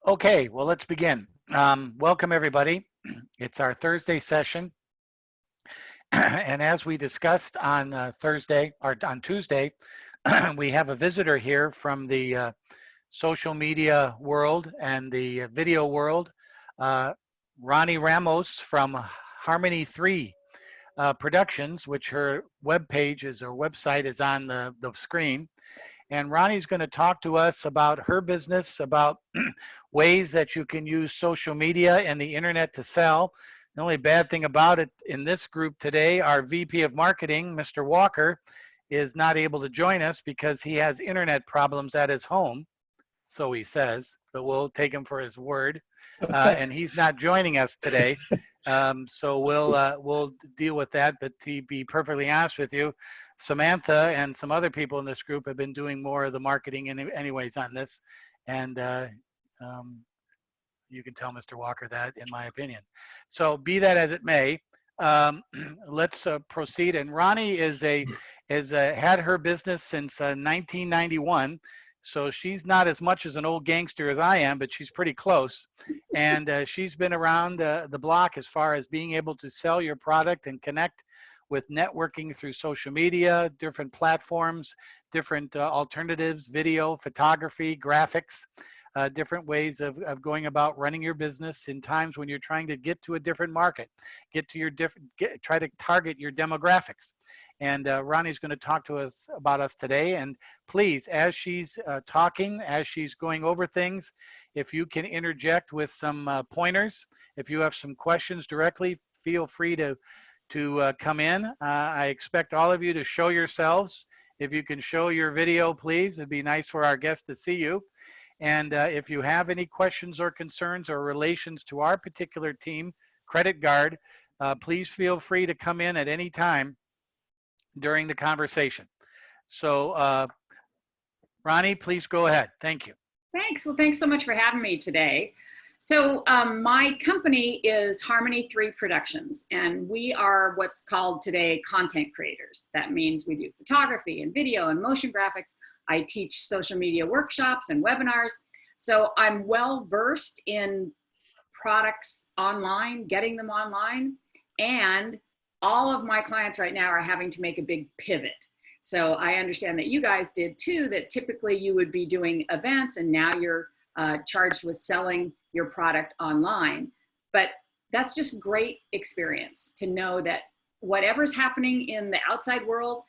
Okay, well, let's begin. Welcome, everybody. It's our Thursday session. And as we discussed on Thursday or on Tuesday, we have a visitor here from the social media world and the video world, uh, Ronnie Ramos from Harmony 3 Productions, which her webpage is, or website is on the screen. And Ronnie's going to talk to us about her business, about ways that you can use social media and the internet to sell. The only bad thing about it in this group today, our VP of Marketing, Mr. Walker, is not able to join us because he has internet problems at his home, so he says, but we'll take him for his word. And he's not joining us today. So we'll deal with that. But to be perfectly honest with you, Samantha and some other people in this group have been doing more of the marketing anyways on this. And you can tell Mr. Walker that, in my opinion. So be that as it may, let's proceed. And Ronnie has had her business since 1991. So she's not as much as an old gangster as I am, but she's pretty close. And she's been around the block as far as being able to sell your product and connect with networking through social media, different platforms, different alternatives, video, photography, graphics, different ways of going about running your business in times when you're trying to get to a different market, try to target your demographics. And Ronnie's going to talk to us about us today. And please, as she's talking, as she's going over things, if you can interject with some pointers, if you have some questions directly, feel free to come in. I expect all of you to show yourselves. If you can show your video, please, it'd be nice for our guests to see you. And if you have any questions or concerns or relations to our particular team, Credit Guard, please feel free to come in at any time during the conversation. So Ronnie, please go ahead. Thank you. Thanks. Well, thanks so much for having me today. So my company is Harmony 3 Productions, and we are what's called today content creators. That means we do photography and video and motion graphics. I teach social media workshops and webinars. So I'm well versed in products online, getting them online, and all of my clients right now are having to make a big pivot. So I understand that you guys did too, that typically you would be doing events and now you're charged with selling your product online. But that's just great experience to know that whatever's happening in the outside world,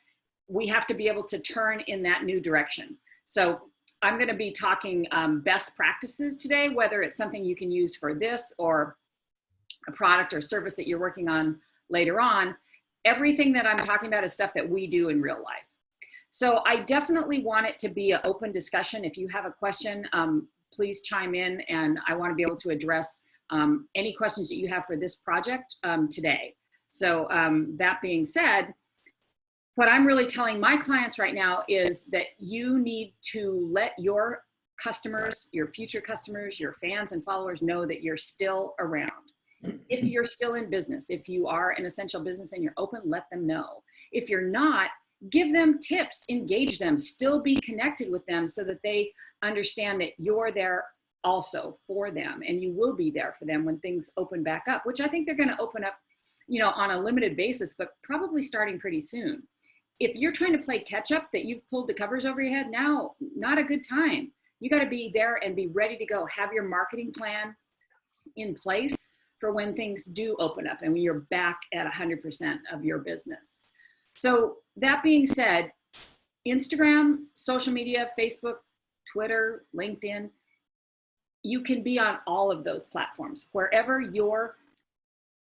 we have to be able to turn in that new direction. So I'm going to be talking best practices today, whether it's something you can use for this or a product or service that you're working on later on. Everything that I'm talking about is stuff that we do in real life. So I definitely want it to be an open discussion. If you have a question, please chime in, and I want to be able to address any questions that you have for this project today. So that being said, what I'm really telling my clients right now is that you need to let your customers, your future customers, your fans and followers know that you're still around. If you're still in business, if you are an essential business and you're open, let them know. If you're not, give them tips, engage them, still be connected with them so that they understand that you're there also for them, and you will be there for them when things open back up, which I think they're going to open up, you know, on a limited basis, but probably starting pretty soon. If you're trying to play catch up, that you've pulled the covers over your head, now, not a good time. You got to be there and be ready to go. Have your marketing plan in place for when things do open up and when you're back at 100% of your business. So that being said, Instagram, social media, Facebook, Twitter, LinkedIn, you can be on all of those platforms. Wherever your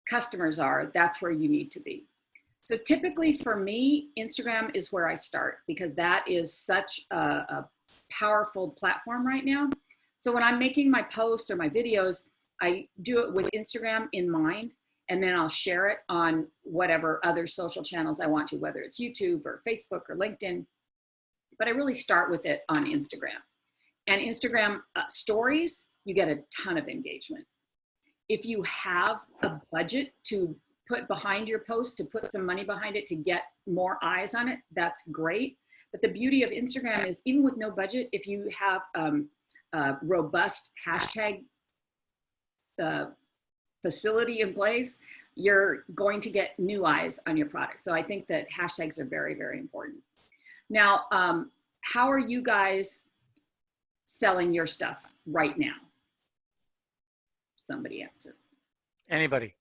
customers are, that's where you need to be. So typically for me, Instagram is where I start because that is such a powerful platform right now. So when I'm making my posts or my videos, I do it with Instagram in mind, and then I'll share it on whatever other social channels I want to, whether it's YouTube or Facebook or LinkedIn. But I really start with it on Instagram. And Instagram stories, you get a ton of engagement. If you have a budget to put behind your post, to put some money behind it to get more eyes on it, that's great. But the beauty of Instagram is even with no budget, if you have a robust hashtag facility in place, you're going to get new eyes on your product. So I think that hashtags are very, very important. Now, how are you guys selling your stuff right now? Somebody answer. Anybody?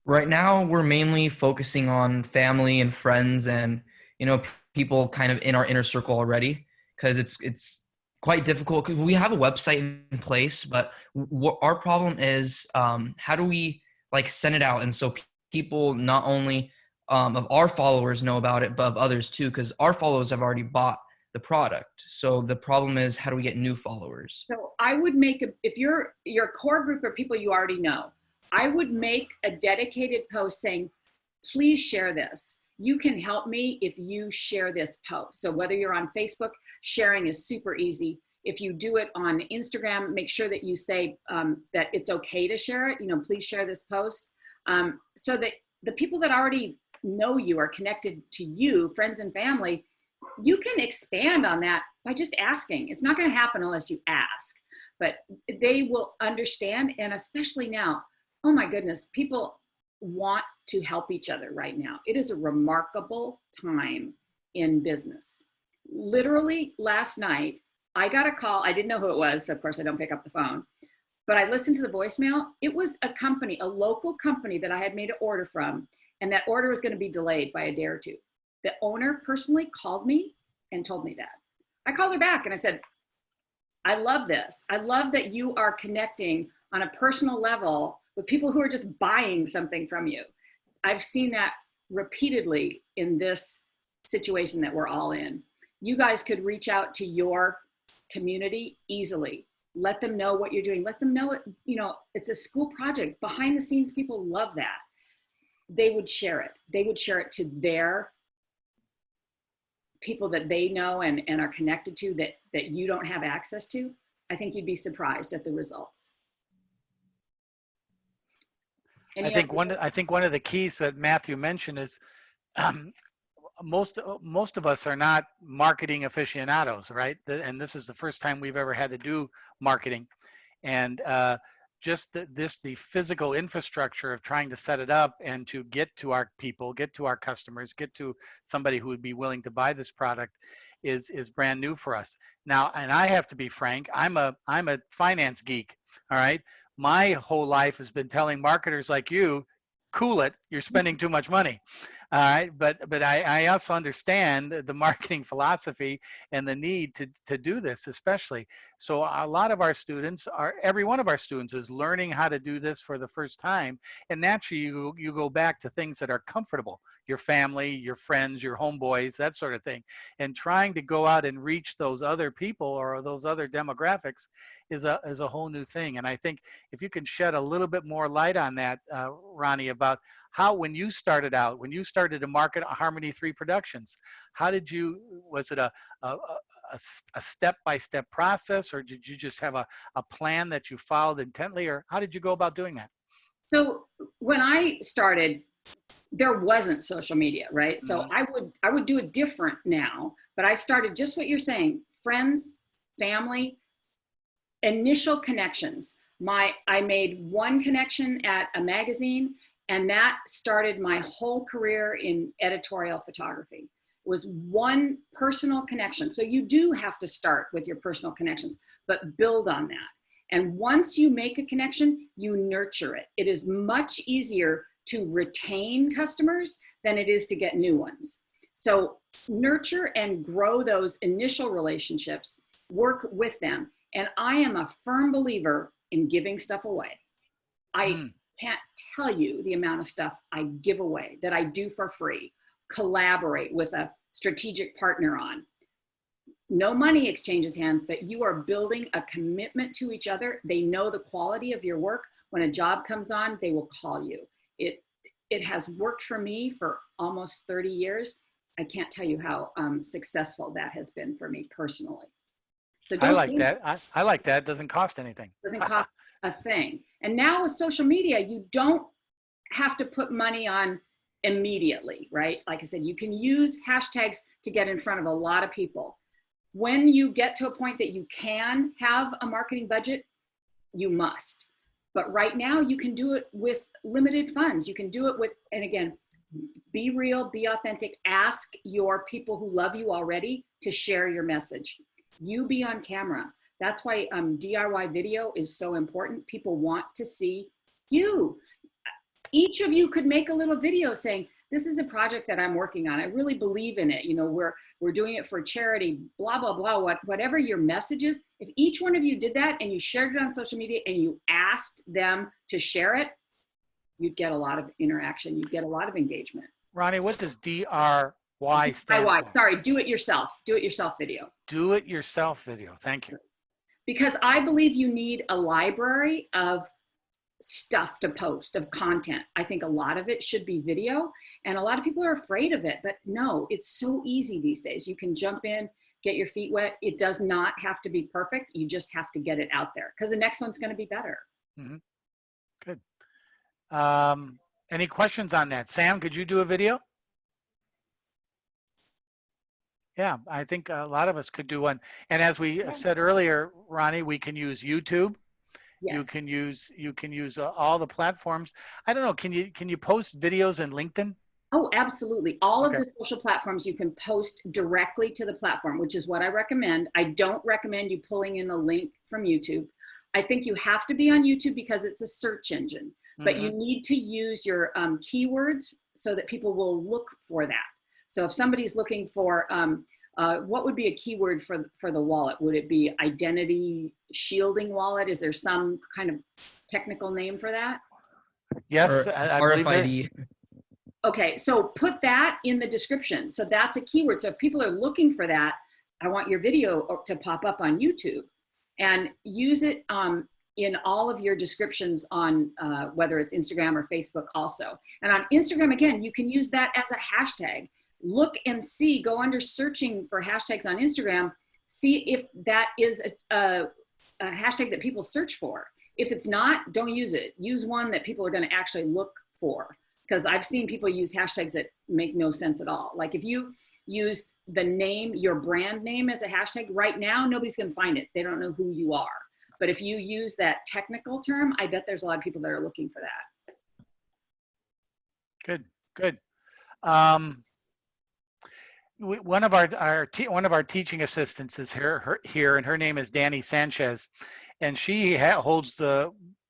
Right now, we're mainly focusing on family and friends and, people kind of in our inner circle already, because it's quite difficult because we have a website in place, but what our problem is, how do we send it out? And so people not only of our followers know about it, but of others too, because our followers have already bought the product. So the problem is, how do we get new followers? So I would make, if your core group are people you already know, I would make a dedicated post saying, please share this. You can help me if you share this post. So whether you're on Facebook, sharing is super easy. If you do it on Instagram, make sure that you say that it's okay to share it. Please share this post, so that the people that already know you are connected to you, friends and family. You can expand on that by just asking. It's not going to happen unless you ask, but they will understand. And especially now, oh my goodness, people want to help each other right now. It is a remarkable time in business. Literally last night, I got a call. I didn't know who it was, so of course I don't pick up the phone, but I listened to the voicemail. It was a company, a local company that I had made an order from, and that order was going to be delayed by a day or two. The owner personally called me and told me that. I called her back and I said, I love this. I love that you are connecting on a personal level with people who are just buying something from you. I've seen that repeatedly in this situation that we're all in. You guys could reach out to your community easily. Let them know what you're doing. Let them know it's a school project. Behind the scenes, people love that. They would share it. They would share it to their people that they know and are connected to that you don't have access to. I think you'd be surprised at the results. I think one of the keys that Matthew mentioned is most of us are not marketing aficionados, right? And this is the first time we've ever had to do marketing, and just the physical infrastructure of trying to set it up and to get to our people, get to our customers, get to somebody who would be willing to buy this product is brand new for us. Now, and I have to be frank, I'm a finance geek, all right? My whole life has been telling marketers like you, cool it, you're spending too much money. All right, but I also understand the marketing philosophy and the need to do this, especially. So a lot of our students every one of our students is learning how to do this for the first time, and naturally you go back to things that are comfortable, your family, your friends, your homeboys, that sort of thing, and trying to go out and reach those other people or those other demographics is a whole new thing. And I think if you can shed a little bit more light on that, Ronnie, about how when you started to market Harmony 3 Productions, was it a step-by-step process, or did you just have a plan that you followed intently, or how did you go about doing that? So when I started, there wasn't social media, right? So I would do it different now, but I started just what you're saying, friends, family, initial connections. I made one connection at a magazine, and that started my whole career in editorial photography. It was one personal connection. So you do have to start with your personal connections, but build on that. And once you make a connection, you nurture it. It is much easier to retain customers than it is to get new ones. So nurture and grow those initial relationships, work with them. And I am a firm believer in giving stuff away. I can't tell you the amount of stuff I give away that I do for free, collaborate with a strategic partner on. No money exchanges hands, but you are building a commitment to each other. They know the quality of your work. When a job comes on, they will call you. It has worked for me for almost 30 years. I can't tell you how successful that has been for me personally. So I like that. I like that. It doesn't cost anything. Doesn't cost a thing. And now with social media, you don't have to put money on immediately, right? Like I said, you can use hashtags to get in front of a lot of people. When you get to a point that you can have a marketing budget, you must. But right now you can do it with limited funds. You can do it with, and again, be real, be authentic. Ask your people who love you already to share your message. You be on camera. That's why DIY video is so important. People want to see you. Each of you could make a little video saying, this is a project that I'm working on. I really believe in it. You know, we're doing it for charity, blah, blah, blah, whatever your message is. If each one of you did that and you shared it on social media and you asked them to share it, you'd get a lot of interaction. You'd get a lot of engagement. Ronnie, what does DRY stand DIY, for? sorry, do it yourself video. Do it yourself video. Thank you. Because I believe you need a library of stuff to post, of content. I think a lot of it should be video, and a lot of people are afraid of it, but no, it's so easy these days. You can jump in, get your feet wet. It does not have to be perfect. You just have to get it out there because the next one's going to be better. Mm-hmm. Good. Any questions on that? Sam, could you do a video? Yeah, I think a lot of us could do one. And as we said earlier, Ronnie, we can use YouTube. Yes. You can use all the platforms. I don't know. Can you post videos in LinkedIn? Oh, absolutely. All Okay. of the social platforms you can post directly to the platform, which is what I recommend. I don't recommend you pulling in a link from YouTube. I think you have to be on YouTube because it's a search engine, but you need to use your keywords so that people will look for that. So if somebody's looking for, what would be a keyword for the wallet? Would it be identity shielding wallet? Is there some kind of technical name for that? Yes, Or I believe there- RFID. Okay, so put that in the description. So that's a keyword. So if people are looking for that, I want your video to pop up on YouTube, and use it in all of your descriptions on whether it's Instagram or Facebook also. And on Instagram, again, you can use that as a hashtag. Look and see, go under searching for hashtags on Instagram, see if that is a hashtag that people search for. If it's not, don't use it. Use one that people are going to actually look for. Because I've seen people use hashtags that make no sense at all. Like if you used the name, your brand name as a hashtag, right now, nobody's going to find it. They don't know who you are. But if you use that technical term, I bet there's a lot of people that are looking for that. Good, good. One of our teaching assistants is here, and her name is Danny Sanchez, and she holds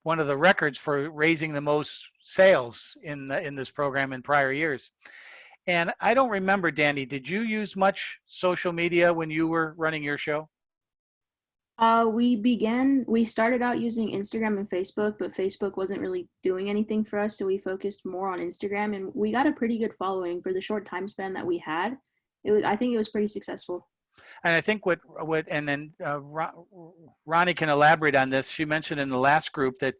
one of the records for raising the most sales in this program in prior years. And I don't remember, Danny, did you use much social media when you were running your show? We started out using Instagram and Facebook, but Facebook wasn't really doing anything for us, so we focused more on Instagram, and we got a pretty good following for the short time span that we had. I think it was pretty successful. And I think Ronnie can elaborate on this. She mentioned in the last group that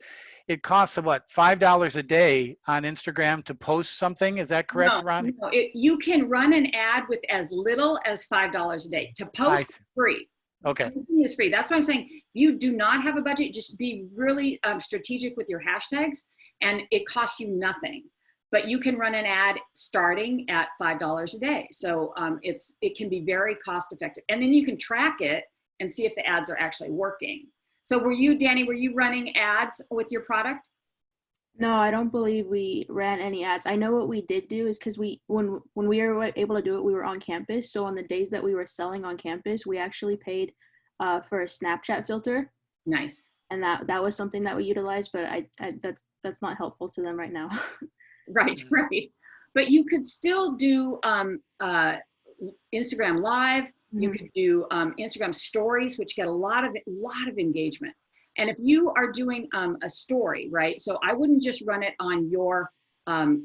it costs what, $5 a day on Instagram to post something. Is that correct, Ronnie? No, you can run an ad with as little as $5 a day. To post is free. Okay. Everything is free. That's why I'm saying if you do not have a budget, just be really strategic with your hashtags, and it costs you nothing. But you can run an ad starting at $5 a day. So it can be very cost effective. And then you can track it and see if the ads are actually working. So Danny, were you running ads with your product? No, I don't believe we ran any ads. I know what we did do is because when we were able to do it, we were on campus. So on the days that we were selling on campus, we actually paid for a Snapchat filter. Nice. And that was something that we utilized, but that's not helpful to them right now. Right. But you could still do Instagram Live. You could do Instagram Stories, which get a lot of engagement. And if you are doing a story, right? So I wouldn't just run it on your the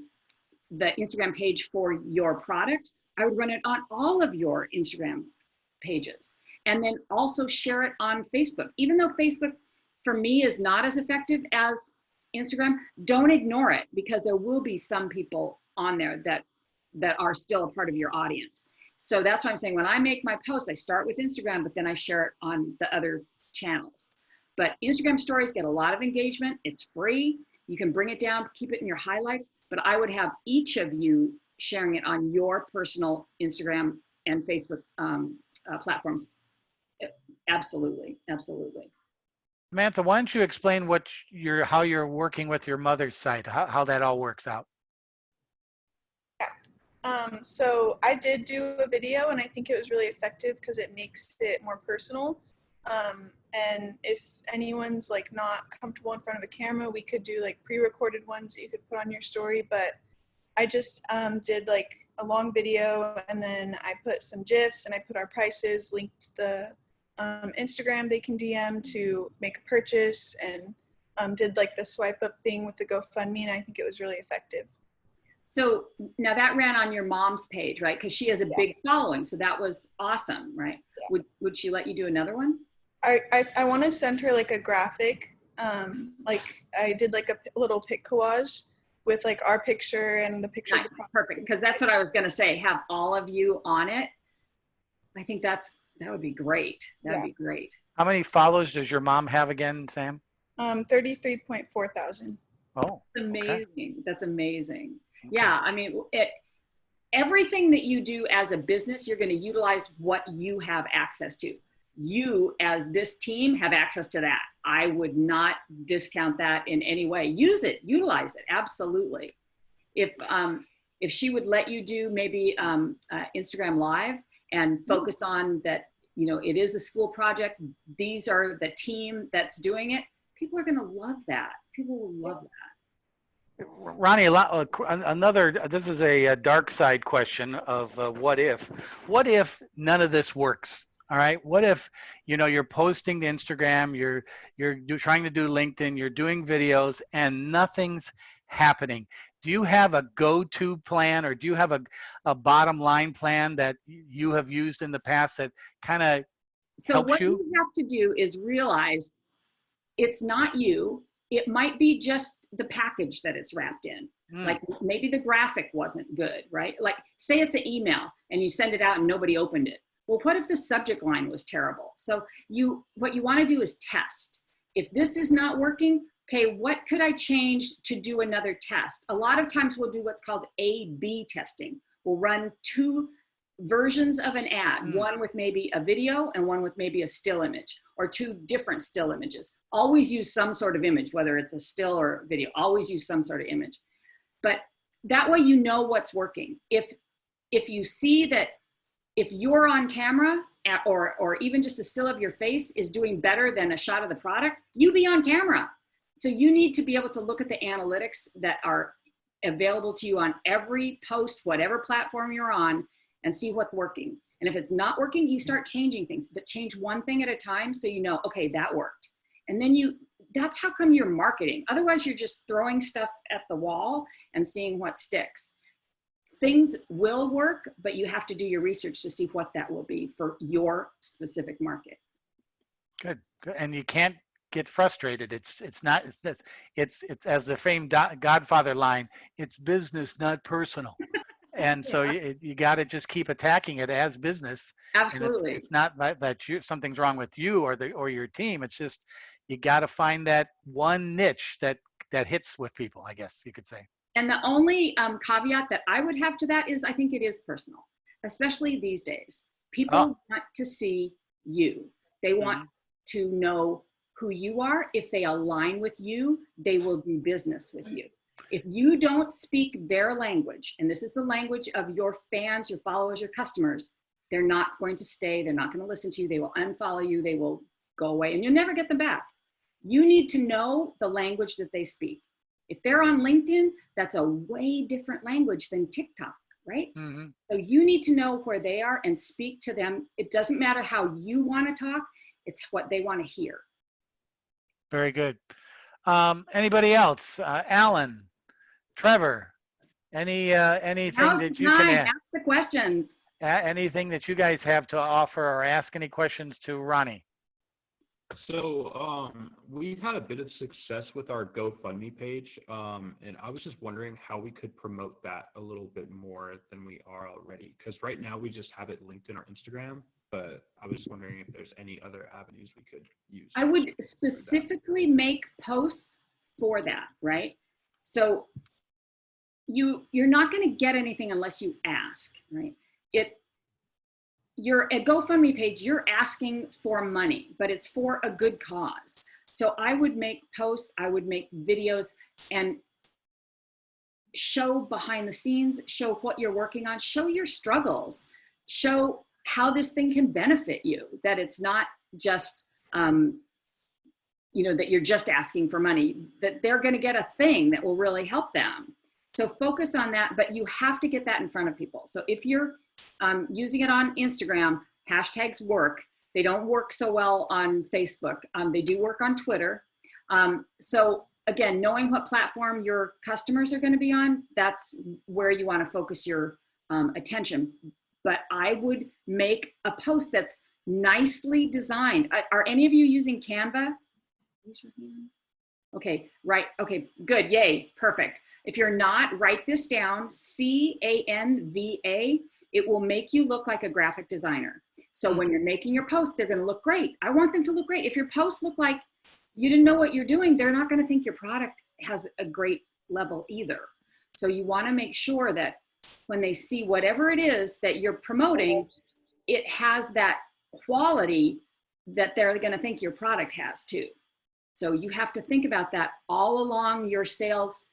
Instagram page for your product. I would run it on all of your Instagram pages, and then also share it on Facebook. Even though Facebook, for me, is not as effective as Instagram, don't ignore it, because there will be some people on there that are still a part of your audience. So that's why I'm saying when I make my post, I start with Instagram, but then I share it on the other channels. But Instagram Stories get a lot of engagement. It's free. You can bring it down, keep it in your highlights, but I would have each of you sharing it on your personal Instagram and Facebook platforms Absolutely, absolutely. Samantha, why don't you explain what how you're working with your mother's site, how that all works out? So I did do a video and I think it was really effective because it makes it more personal. And if anyone's like not comfortable in front of a camera, we could do like pre-recorded ones that you could put on your story. But I just did like a long video and then I put some GIFs and I put our prices, linked the Instagram they can DM to make a purchase, and did like the swipe up thing with the GoFundMe, and I think it was really effective. So now that ran on your mom's page, right? Because she has a Yeah. big following, so that was awesome, right? Yeah. Would she let you do another one? I want to send her like a graphic, like I did like a little pic collage with like our picture and the picture Nice, of the product. perfect. Because that's what I was going to say. Have all of you on it. I think that would be great. That would be great. How many followers does your mom have again, Sam? 33.4 thousand. Oh, That's okay. amazing. That's amazing. Okay. Yeah, I mean, everything that you do as a business, you're going to utilize what you have access to. You, as this team, have access to that. I would not discount that in any way. Use it, utilize it, absolutely. If she would let you do maybe Instagram Live and focus on that, you know, it is a school project. These are the team that's doing it. People are going to love that. People will love that. Ronnie, this is a dark side question of what if? What if none of this works? All right. What if, you know, you're posting to Instagram, you're trying to do LinkedIn, you're doing videos, and nothing's happening? Do you have a go-to plan, or do you have a bottom line plan that you have used in the past that kind of So helps what you? you have to do is realize it's not you. It might be just the package that it's wrapped in. Like maybe the graphic wasn't good, right? Like say it's an email and you send it out and nobody opened it. Well, what if the subject line was terrible? So what you want to do is test. If this is not working, okay, what could I change to do another test? A lot of times we'll do what's called A/B testing. We'll run two versions of an ad, one with maybe a video and one with maybe a still image, or two different still images. Always use some sort of image, whether it's a still or video, always use some sort of image. But that way you know what's working. If you see that if you're on camera or even just a still of your face is doing better than a shot of the product, you be on camera. So you need to be able to look at the analytics that are available to you on every post, whatever platform you're on, and see what's working. And if it's not working, you start changing things, but change one thing at a time so you know, okay, that worked. And then that's how come you're marketing. Otherwise, you're just throwing stuff at the wall and seeing what sticks. Things will work, but you have to do your research to see what that will be for your specific market. Good. And you can't get frustrated. It's as the famed Godfather line, it's business, not personal. And so you got to just keep attacking it as business. Absolutely. And it's not that something's wrong with you or your team. It's just you got to find that one niche that hits with people, I guess you could say. And the only caveat that I would have to that is I think it is personal, especially these days. People want to see you. They want to know who you are. If they align with you, they will do business with you. If you don't speak their language, and this is the language of your fans, your followers, your customers, they're not going to stay. They're not going to listen to you. They will unfollow you. They will go away, and you'll never get them back. You need to know the language that they speak. If they're on LinkedIn, that's a way different language than TikTok, right? Mm-hmm. So you need to know where they are and speak to them. It doesn't matter how you want to talk. It's what they want to hear. Very good. Anybody else? Alan, Trevor, anything that you can add? Ask the questions. Anything that you guys have to offer or ask any questions to Ronnie? So we've had a bit of success with our GoFundMe page, and I was just wondering how we could promote that a little bit more than we are already. Because right now we just have it linked in our Instagram, but I was just wondering if there's any other avenues we could use. I would specifically make posts for that, right? So you're not going to get anything unless you ask, right? you're a GoFundMe page, you're asking for money, but it's for a good cause. So I would make posts, I would make videos, and show behind the scenes, show what you're working on, show your struggles, show how this thing can benefit you, that it's not just, that you're just asking for money, that they're going to get a thing that will really help them. So focus on that, but you have to get that in front of people. So if you're using it on Instagram, hashtags work. They don't work so well on Facebook. They do work on Twitter. So again, knowing what platform your customers are going to be on, that's where you want to focus your attention. But I would make a post that's nicely designed. Are any of you using Canva? Raise your hand. Okay, right. Okay, good. Yay, perfect. If you're not, write this down, Canva. It will make you look like a graphic designer. So when you're making your posts, they're going to look great. I want them to look great. If your posts look like you didn't know what you're doing, they're not going to think your product has a great level either. So you want to make sure that when they see whatever it is that you're promoting, it has that quality that they're going to think your product has too. So you have to think about that all along your sales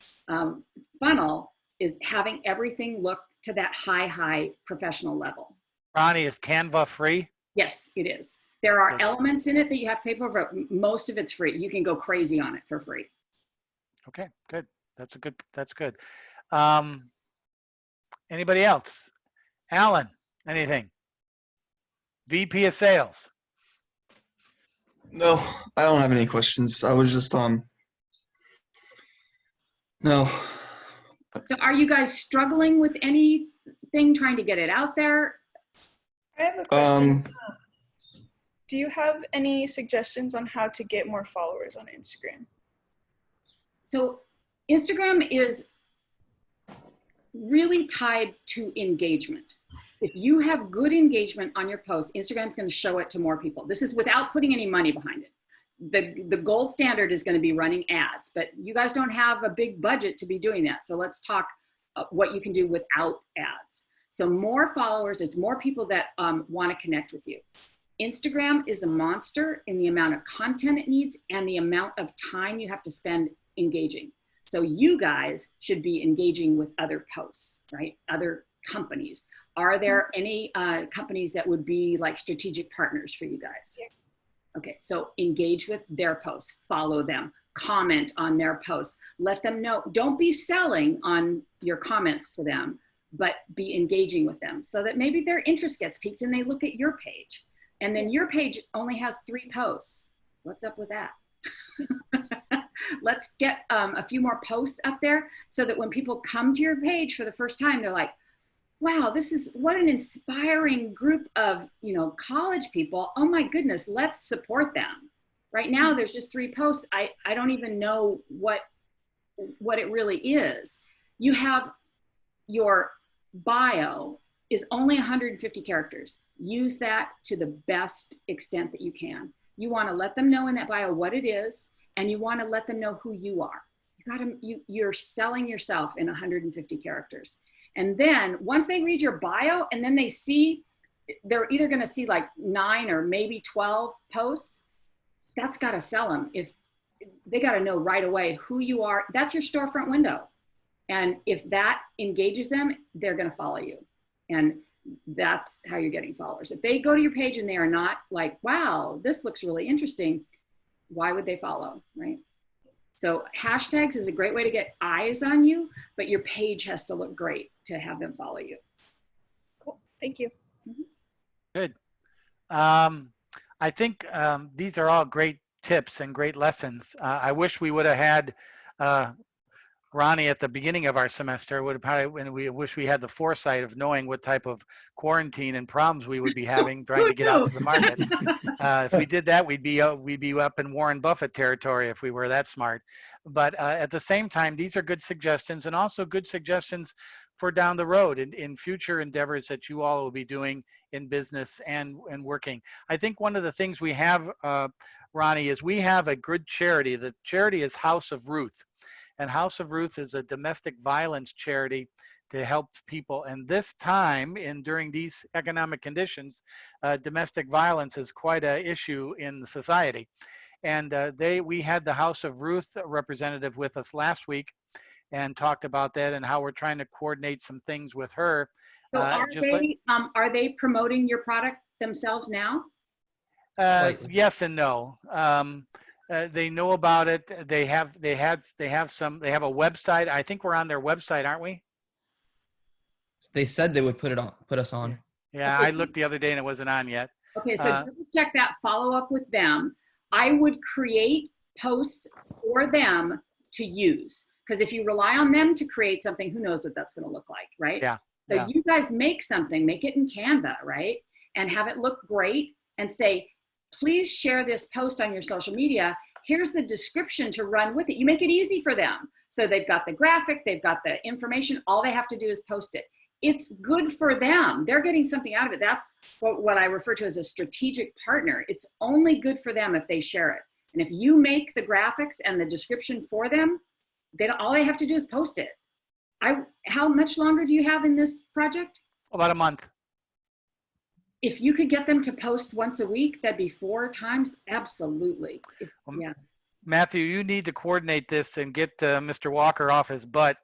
funnel, is having everything look to that high professional level. Ronnie, is Canva free? Yes, it is. There are Good. elements in it that you have to pay for, but most of it's free. You can go crazy on it for free. Okay, good. That's good. Anybody else? Alan, anything? VP of sales. No, I don't have any questions. I was just no. So are you guys struggling with anything, trying to get it out there? I have a question. Do you have any suggestions on how to get more followers on Instagram? So Instagram is really tied to engagement. If you have good engagement on your posts, Instagram's going to show it to more people. This is without putting any money behind it. The gold standard is going to be running ads, but you guys don't have a big budget to be doing that. So let's talk what you can do without ads. So more followers, it's more people that want to connect with you. Instagram is a monster in the amount of content it needs and the amount of time you have to spend engaging. So you guys should be engaging with other posts, right? Other companies. Are there any companies that would be like strategic partners for you guys? Yeah. Okay, so engage with their posts, follow them, comment on their posts, let them know. Don't be selling on your comments to them, but be engaging with them so that maybe their interest gets piqued and they look at your page. And then your page only has 3 posts. What's up with that? Let's get a few more posts up there so that when people come to your page for the first time, they're like, wow, what an inspiring group of, college people. Oh my goodness, let's support them. Right now, there's just 3 posts. I don't even know what it really is. You have your bio is only 150 characters. Use that to the best extent that you can. You want to let them know in that bio what it is, and you want to let them know who you are. You're selling yourself in 150 characters. And then once they read your bio and then they're either going to see like 9 or maybe 12 posts, that's got to sell them. If they got to know right away who you are, that's your storefront window. And if that engages them, they're going to follow you. And that's how you're getting followers. If they go to your page and they are not like, wow, this looks really interesting, why would they follow, right? So hashtags is a great way to get eyes on you, but your page has to look great to have them follow you. Cool. Thank you. Good. I think these are all great tips and great lessons. I wish we would have had Ronnie at the beginning of our semester. We wish we had the foresight of knowing what type of quarantine and problems we would be having trying to get out to the market. If we did that, we'd be up in Warren Buffett territory if we were that smart. But at the same time, these are good suggestions, and also good suggestions for down the road in future endeavors that you all will be doing in business and working. I think one of the things we have, Ronnie, is we have a good charity. The charity is House of Ruth. And House of Ruth is a domestic violence charity to help people. And this time, during these economic conditions, domestic violence is quite an issue in the society. And we had the House of Ruth representative with us last week and talked about that and how we're trying to coordinate some things with her. So just like, are they promoting your product themselves now? Slightly. yes and no. They know about it. They have a website. I think we're on their website, aren't we? They said they would put us on. Yeah, Okay. I looked the other day and it wasn't on yet. Okay, so Uh, double check that, follow up with them. I would create posts for them to use. Because if you rely on them to create something, who knows what that's going to look like, right? Yeah, So yeah. you guys make something, make it in Canva, right? And have it look great and say, please share this post on your social media. Here's the description to run with it. You make it easy for them. So they've got the graphic, they've got the information. All they have to do is post it. It's good for them. They're getting something out of it. That's what I refer to as a strategic partner. It's only good for them if they share it. And if you make the graphics and the description for them, all they have to do is post it. How much longer do you have in this project? About a month. If you could get them to post once a week, that'd be 4 times. Absolutely. Yeah. Matthew, you need to coordinate this and get Mr. Walker off his butt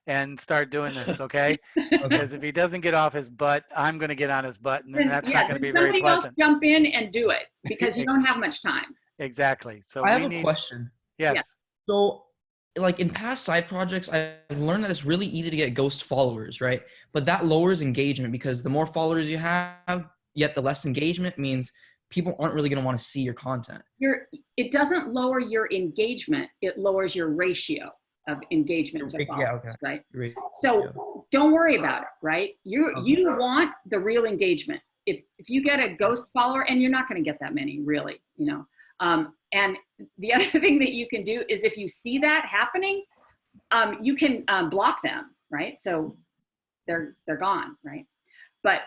and start doing this, okay? Because if he doesn't get off his butt, I'm going to get on his butt, and then that's not going to be very somebody else pleasant. jump in and do it because you don't have much time. Exactly. So I have we a need. question. Yes. Yeah. So, like in past side projects, I've learned that it's really easy to get ghost followers, right? But that lowers engagement because the more followers you have, yet the less engagement means people aren't really going to want to see your content. It doesn't lower your engagement. It lowers your ratio of engagement to Yeah, followers, okay. right? Great. So don't worry about it, right? You want the real engagement. If you get a ghost follower, and you're not going to get that many, really, and the other thing that you can do is if you see that happening, you can block them, right? So they're gone, right? But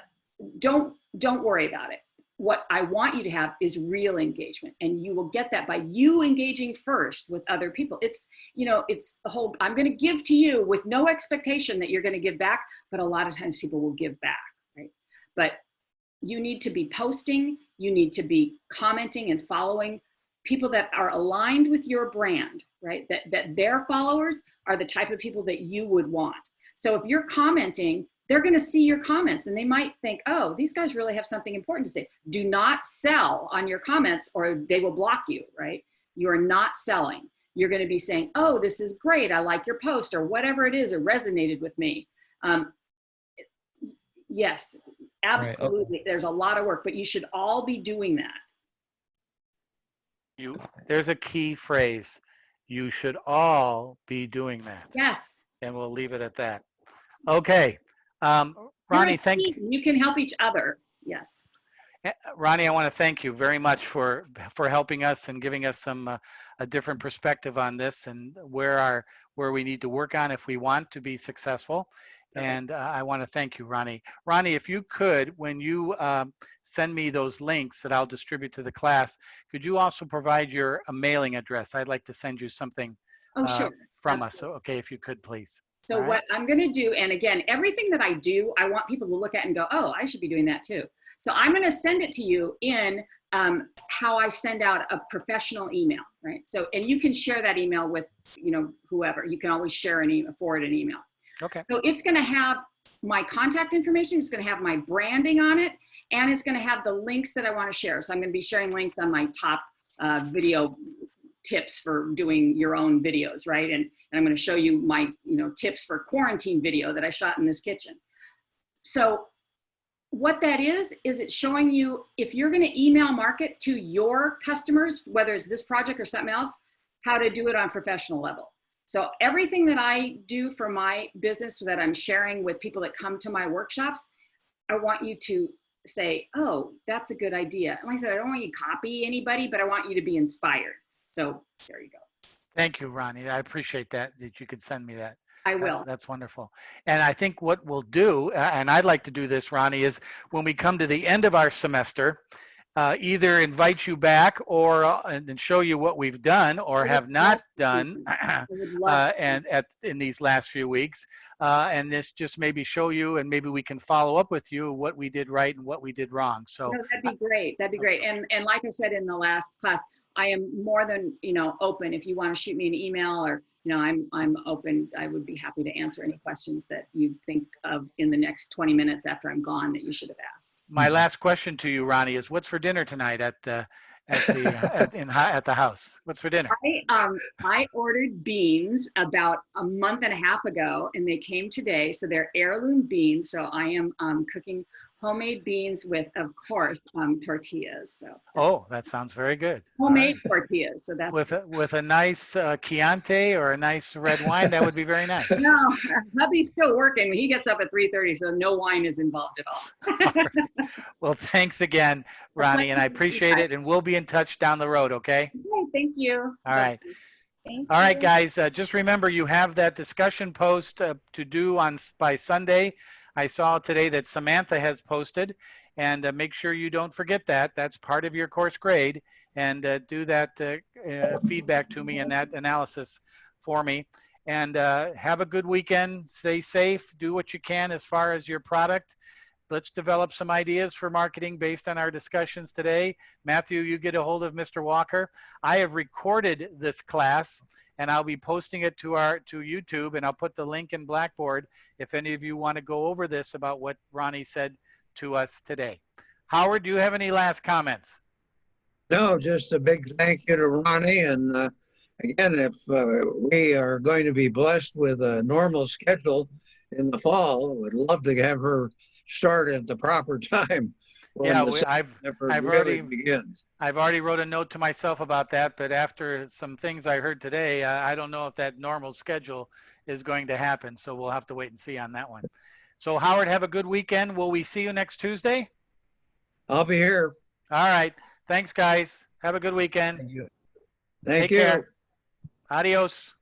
don't worry about it. What I want you to have is real engagement, and you will get that by you engaging first with other people. It's the whole, I'm going to give to you with no expectation that you're going to give back, but a lot of times people will give back, right? But you need to be posting, you need to be commenting and following people that are aligned with your brand, right? That their followers are the type of people that you would want. So if you're commenting, they're going to see your comments and they might think, oh, these guys really have something important to say. Do not sell on your comments or they will block you, right? You are not selling. You're going to be saying, oh, this is great. I like your post or whatever it is. It resonated with me. Yes, absolutely. Right. There's a lot of work, but you should all be doing that. There's a key phrase. You should all be doing that. Yes. And we'll leave it at that. Okay. Ronnie, thank you. You can help each other. Yes. Ronnie, I want to thank you very much for helping us and giving us some a different perspective on this and where we need to work on if we want to be successful. Okay. And I want to thank you, Ronnie. Ronnie, if you could, when you send me those links that I'll distribute to the class, could you also provide your mailing address? I'd like to send you something Oh, sure. from us. So, okay, if you could, please. So All right. what I'm going to do, and again, everything that I do, I want people to look at and go, oh, I should be doing that too. So I'm going to send it to you in how I send out a professional email, right? So, and you can share that email with, whoever. You can always forward an email. Okay. So it's going to have my contact information. It's going to have my branding on it, and it's going to have the links that I want to share. So I'm going to be sharing links on my top video tips for doing your own videos, right? And I'm going to show you my, tips for quarantine video that I shot in this kitchen. So what that is it's showing you if you're going to email market to your customers, whether it's this project or something else, how to do it on a professional level. So everything that I do for my business that I'm sharing with people that come to my workshops, I want you to say, oh, that's a good idea. And like I said, I don't want you to copy anybody, but I want you to be inspired. So there you go. Thank you, Ronnie. I appreciate that you could send me that. I will. That's wonderful. And I think what we'll do, and I'd like to do this, Ronnie, is when we come to the end of our semester, either invite you back or and show you what we've done or have not done I would love and in these last few weeks. And this just maybe show you, and maybe we can follow up with you what we did right and what we did wrong. So No, that'd be great. That'd be great. And like I said in the last class, I am more than, open. If you want to shoot me an email or, I'm open. I would be happy to answer any questions that you think of in the next 20 minutes after I'm gone that you should have asked. my last question to you, Ronnie, is what's for dinner tonight at the house? What's for dinner? I ordered beans about a month and a half ago, and they came today. So they're heirloom beans. So I am cooking homemade beans with, of course, tortillas. So Oh, that sounds very good. homemade tortillas. So that's With a nice Chianti or a nice red wine, that would be very nice. no. Hubby's still working. He gets up at 3:30, so no wine is involved at all. Well, thanks again, Ronnie, and I appreciate it. And we'll be in touch down the road, okay? Okay, thank you. All right. Thank All right, you. guys, just remember you have that discussion post to do by Sunday. I saw today that Samantha has posted, and make sure you don't forget that. That's part of your course grade, and do that feedback to me and that analysis for me. And have a good weekend. Stay safe. Do what you can as far as your product. Let's develop some ideas for marketing based on our discussions today. Matthew, you get a hold of Mr. Walker. I have recorded this class, and I'll be posting it to YouTube, and I'll put the link in Blackboard if any of you want to go over this about what Ronnie said to us today. Howard, do you have any last comments? No, just a big thank you to Ronnie. And again, if we are going to be blessed with a normal schedule in the fall, would love to have her start at the proper time. Yeah, I've I've really already begins. I've already wrote a note to myself about that, but after some things I heard today, I don't know if that normal schedule is going to happen. So we'll have to wait and see on that one. So Howard, have a good weekend. Will we see you next Tuesday? I'll be here. All right. Thanks, guys. Have a good weekend. Thank you. Thank Take you. care. Adios.